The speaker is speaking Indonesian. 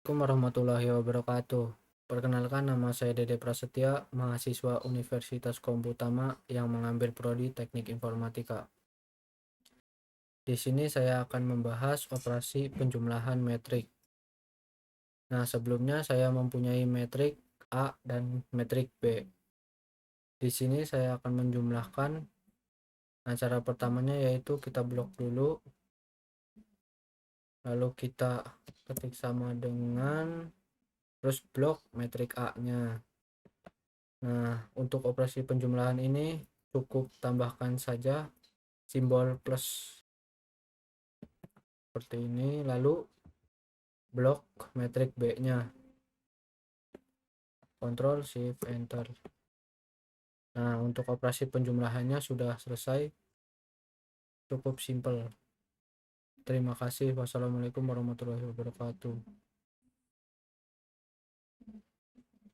Assalamualaikum warahmatullahi wabarakatuh. Perkenalkan, nama saya Dede Prasetya, mahasiswa Universitas Komputama yang mengambil prodi Teknik Informatika. Di sini saya akan membahas operasi penjumlahan metrik. Nah, sebelumnya saya mempunyai metrik A dan metrik B. Di sini saya akan menjumlahkan. Nah, cara pertamanya yaitu kita blok dulu, lalu kita ketik sama dengan terus blok metrik A-nya. Nah, untuk operasi penjumlahan ini cukup tambahkan saja simbol plus seperti ini, lalu blok metrik B-nya. Ctrl Shift Enter. Nah, untuk operasi penjumlahannya sudah selesai. Cukup simpel. Terima kasih. Wassalamualaikum warahmatullahi wabarakatuh.